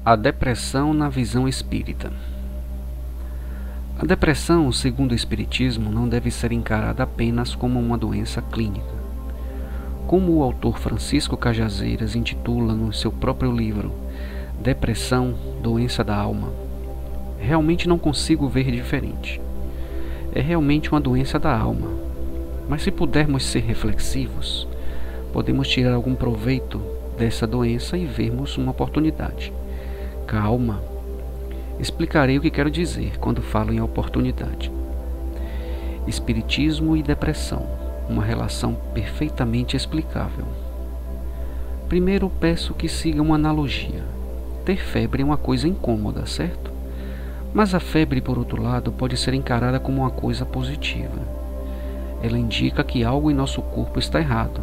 A depressão na visão espírita. A depressão, segundo o Espiritismo, não deve ser encarada apenas como uma doença clínica. Como o autor Francisco Cajazeiras intitula no seu próprio livro Depressão, Doença da Alma, realmente não consigo ver diferente. É realmente uma doença da alma, mas se pudermos ser reflexivos, podemos tirar algum proveito dessa doença e vermos uma oportunidade. Calma. Explicarei o que quero dizer quando falo em oportunidade. Espiritismo e depressão, uma relação perfeitamente explicável. Primeiro peço que siga uma analogia. Ter febre é uma coisa incômoda, certo? Mas a febre, por outro lado, pode ser encarada como uma coisa positiva. Ela indica que algo em nosso corpo está errado,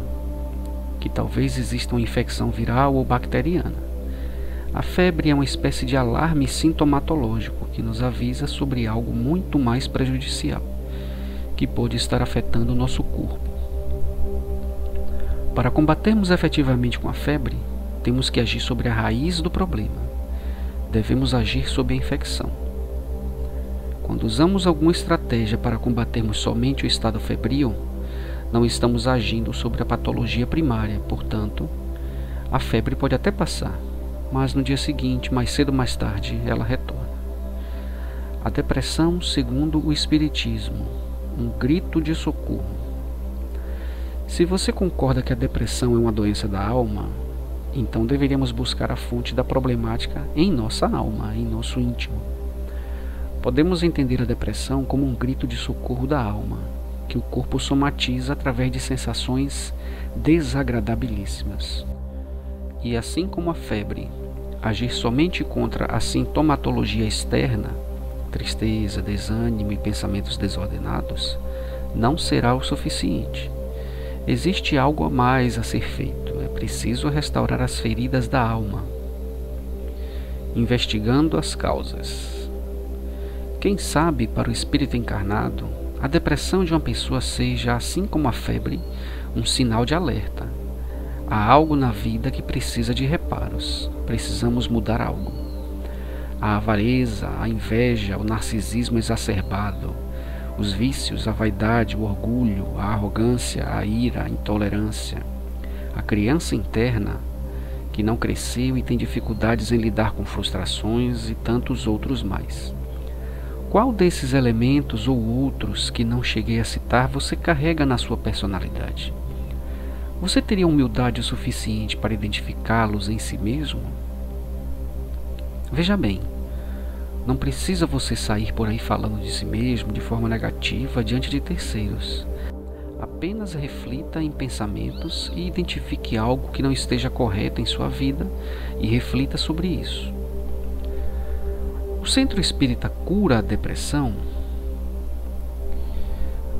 que talvez exista uma infecção viral ou bacteriana. A febre é uma espécie de alarme sintomatológico que nos avisa sobre algo muito mais prejudicial, que pode estar afetando o nosso corpo. Para combatermos efetivamente com a febre, temos que agir sobre a raiz do problema. Devemos agir sobre a infecção. Quando usamos alguma estratégia para combatermos somente o estado febril, não estamos agindo sobre a patologia primária, portanto, a febre pode até passar, mas no dia seguinte, mais cedo ou mais tarde, ela retorna. A depressão, segundo o Espiritismo, um grito de socorro. Se você concorda que a depressão é uma doença da alma, então deveríamos buscar a fonte da problemática em nossa alma, em nosso íntimo. Podemos entender a depressão como um grito de socorro da alma, que o corpo somatiza através de sensações desagradabilíssimas. E assim como a febre, agir somente contra a sintomatologia externa, tristeza, desânimo e pensamentos desordenados, não será o suficiente. Existe algo a mais a ser feito. É preciso restaurar as feridas da alma, investigando as causas. Quem sabe, para o espírito encarnado, a depressão de uma pessoa seja, assim como a febre, um sinal de alerta. Há algo na vida que precisa de reparos. Precisamos mudar algo. A avareza, a inveja, o narcisismo exacerbado, os vícios, a vaidade, o orgulho, a arrogância, a ira, a intolerância, a criança interna que não cresceu e tem dificuldades em lidar com frustrações e tantos outros mais. Qual desses elementos ou outros que não cheguei a citar você carrega na sua personalidade? Você teria humildade o suficiente para identificá-los em si mesmo? Veja bem, não precisa você sair por aí falando de si mesmo de forma negativa diante de terceiros. Apenas reflita em pensamentos e identifique algo que não esteja correto em sua vida e reflita sobre isso. O Centro Espírita cura a depressão?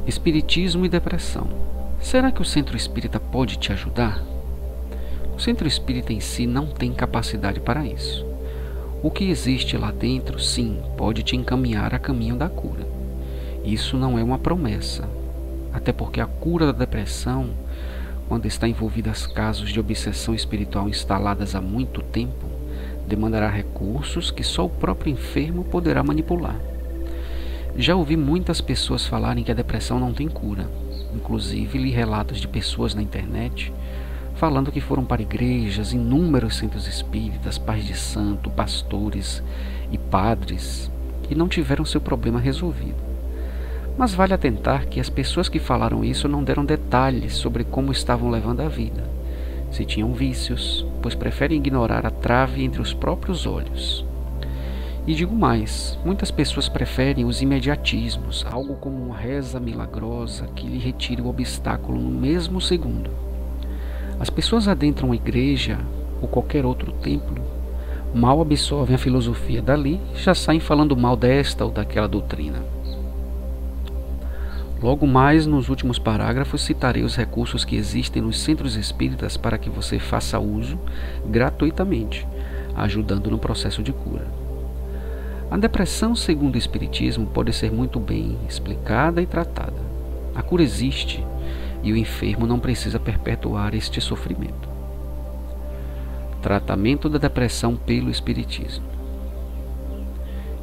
Espiritismo e depressão. Será que o Centro Espírita pode te ajudar? O Centro Espírita em si não tem capacidade para isso. O que existe lá dentro, sim, pode te encaminhar a caminho da cura. Isso não é uma promessa, até porque a cura da depressão, quando está envolvida em casos de obsessão espiritual instaladas há muito tempo, demandará recursos que só o próprio enfermo poderá manipular. Já ouvi muitas pessoas falarem que a depressão não tem cura. Inclusive, li relatos de pessoas na internet falando que foram para igrejas, inúmeros centros espíritas, pais de santo, pastores e padres e não tiveram seu problema resolvido. Mas vale atentar que as pessoas que falaram isso não deram detalhes sobre como estavam levando a vida, se tinham vícios, pois preferem ignorar a trave entre os próprios olhos. E digo mais, muitas pessoas preferem os imediatismos, algo como uma reza milagrosa que lhe retire o obstáculo no mesmo segundo. As pessoas adentram a igreja ou qualquer outro templo, mal absorvem a filosofia dali e já saem falando mal desta ou daquela doutrina. Logo mais, nos últimos parágrafos, citarei os recursos que existem nos centros espíritas para que você faça uso gratuitamente, ajudando no processo de cura. A depressão, segundo o Espiritismo, pode ser muito bem explicada e tratada. A cura existe e o enfermo não precisa perpetuar este sofrimento. Tratamento da depressão pelo Espiritismo.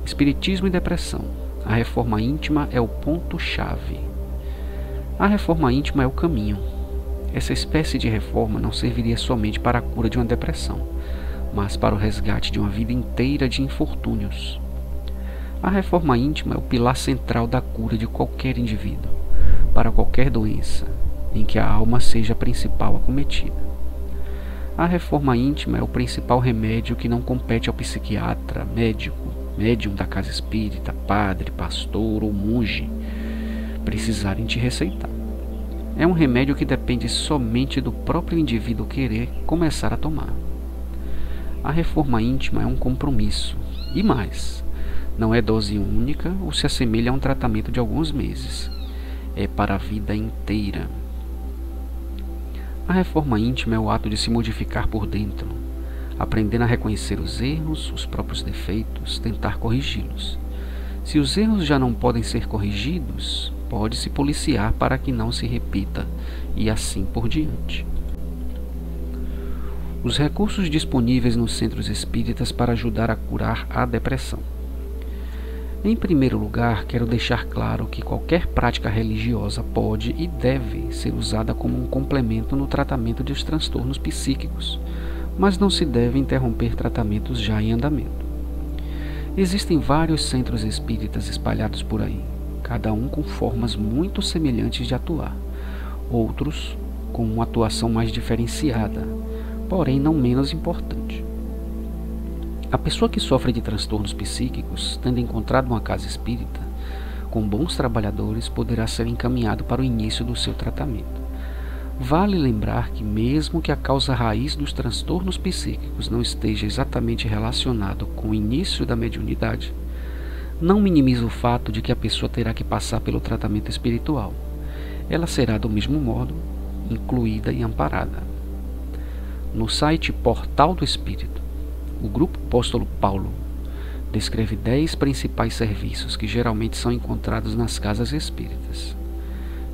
Espiritismo e depressão. A reforma íntima é o ponto-chave. A reforma íntima é o caminho. Essa espécie de reforma não serviria somente para a cura de uma depressão, mas para o resgate de uma vida inteira de infortúnios. A reforma íntima é o pilar central da cura de qualquer indivíduo, para qualquer doença, em que a alma seja a principal acometida. A reforma íntima é o principal remédio que não compete ao psiquiatra, médium da casa espírita, padre, pastor ou monge precisarem te receitar. É um remédio que depende somente do próprio indivíduo querer começar a tomar. A reforma íntima é um compromisso, e mais, não é dose única ou se assemelha a um tratamento de alguns meses. É para a vida inteira. A reforma íntima é o ato de se modificar por dentro, aprendendo a reconhecer os erros, os próprios defeitos, tentar corrigi-los. Se os erros já não podem ser corrigidos, pode-se policiar para que não se repita, e assim por diante. Os recursos disponíveis nos centros espíritas para ajudar a curar a depressão. Em primeiro lugar, quero deixar claro que qualquer prática religiosa pode e deve ser usada como um complemento no tratamento dos transtornos psíquicos, mas não se deve interromper tratamentos já em andamento. Existem vários centros espíritas espalhados por aí, cada um com formas muito semelhantes de atuar, outros com uma atuação mais diferenciada, porém não menos importante. A pessoa que sofre de transtornos psíquicos, tendo encontrado uma casa espírita, com bons trabalhadores, poderá ser encaminhado para o início do seu tratamento. Vale lembrar que mesmo que a causa raiz dos transtornos psíquicos não esteja exatamente relacionado com o início da mediunidade, não minimiza o fato de que a pessoa terá que passar pelo tratamento espiritual. Ela será, do mesmo modo, incluída e amparada. No site Portal do Espírito, o Grupo Apóstolo Paulo descreve 10 principais serviços que geralmente são encontrados nas casas espíritas,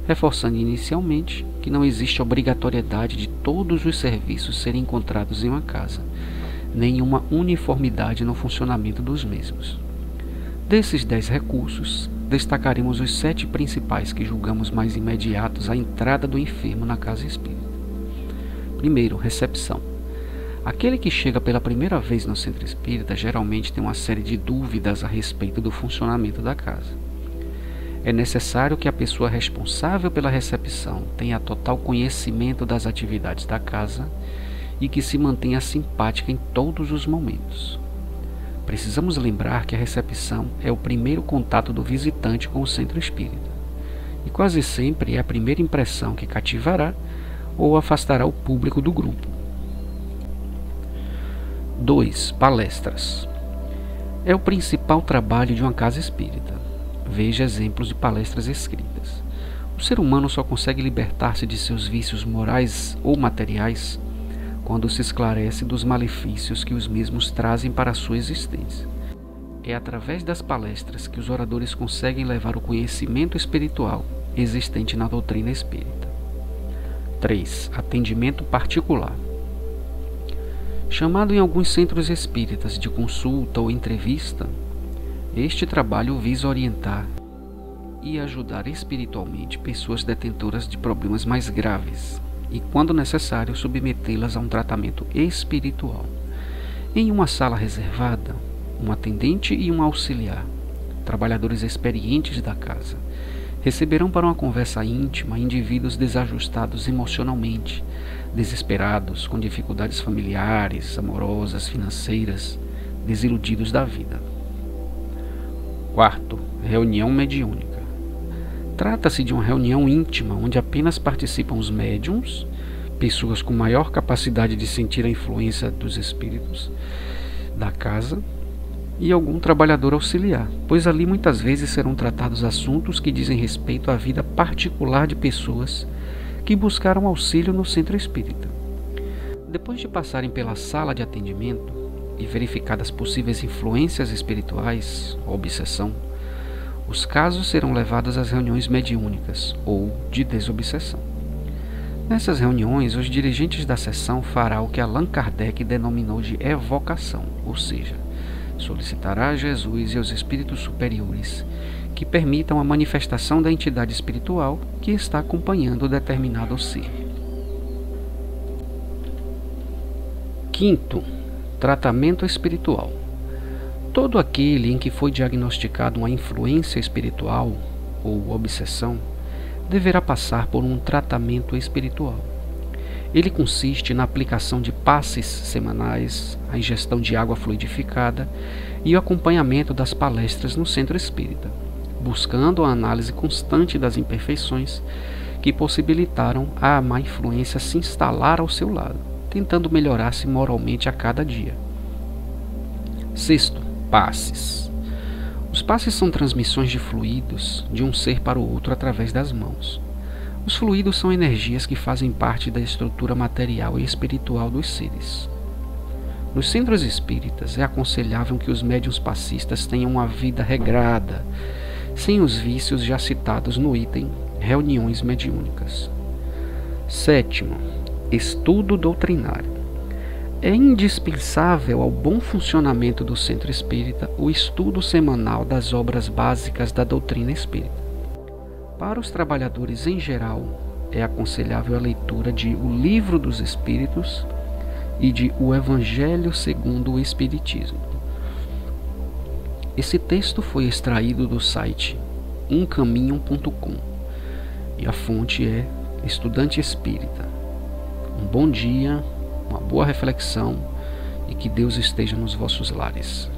reforçando inicialmente que não existe obrigatoriedade de todos os serviços serem encontrados em uma casa, nem uma uniformidade no funcionamento dos mesmos. Desses 10 recursos, destacaremos os 7 principais que julgamos mais imediatos à entrada do enfermo na casa espírita. Primeiro, recepção. Aquele que chega pela primeira vez no centro espírita geralmente tem uma série de dúvidas a respeito do funcionamento da casa. É necessário que a pessoa responsável pela recepção tenha total conhecimento das atividades da casa e que se mantenha simpática em todos os momentos. Precisamos lembrar que a recepção é o primeiro contato do visitante com o centro espírita, e quase sempre é a primeira impressão que cativará ou afastará o público do grupo. 2. Palestras. É o principal trabalho de uma casa espírita. Veja exemplos de palestras escritas. O ser humano só consegue libertar-se de seus vícios morais ou materiais quando se esclarece dos malefícios que os mesmos trazem para a sua existência. É através das palestras que os oradores conseguem levar o conhecimento espiritual existente na doutrina espírita. 3. Atendimento particular. Chamado em alguns centros espíritas de consulta ou entrevista, este trabalho visa orientar e ajudar espiritualmente pessoas detentoras de problemas mais graves e, quando necessário, submetê-las a um tratamento espiritual. Em uma sala reservada, um atendente e um auxiliar, trabalhadores experientes da casa, receberão para uma conversa íntima indivíduos desajustados emocionalmente, desesperados, com dificuldades familiares, amorosas, financeiras, desiludidos da vida. 4. Reunião mediúnica. Trata-se de uma reunião íntima onde apenas participam os médiuns, pessoas com maior capacidade de sentir a influência dos espíritos da casa, e algum trabalhador auxiliar, pois ali muitas vezes serão tratados assuntos que dizem respeito à vida particular de pessoas que buscaram auxílio no centro espírita. Depois de passarem pela sala de atendimento e verificadas possíveis influências espirituais ou obsessão, os casos serão levados às reuniões mediúnicas ou de desobsessão. Nessas reuniões, os dirigentes da sessão farão o que Allan Kardec denominou de evocação, ou seja, solicitará a Jesus e aos espíritos superiores que permitam a manifestação da entidade espiritual que está acompanhando determinado ser. Quinto, tratamento espiritual. Todo aquele em que foi diagnosticado uma influência espiritual ou obsessão deverá passar por um tratamento espiritual. Ele consiste na aplicação de passes semanais, a ingestão de água fluidificada e o acompanhamento das palestras no centro espírita, buscando a análise constante das imperfeições que possibilitaram a má influência se instalar ao seu lado, tentando melhorar-se moralmente a cada dia. Sexto, passes. Os passes são transmissões de fluidos de um ser para o outro através das mãos. Os fluidos são energias que fazem parte da estrutura material e espiritual dos seres. Nos centros espíritas é aconselhável que os médiuns passistas tenham uma vida regrada, sem os vícios já citados no item Reuniões Mediúnicas. Sétimo, estudo doutrinário. É indispensável ao bom funcionamento do centro espírita o estudo semanal das obras básicas da doutrina espírita. Para os trabalhadores em geral, é aconselhável a leitura de O Livro dos Espíritos e de O Evangelho segundo o Espiritismo. Esse texto foi extraído do site umcaminho.com e a fonte é Estudante Espírita. Um bom dia, uma boa reflexão e que Deus esteja nos vossos lares.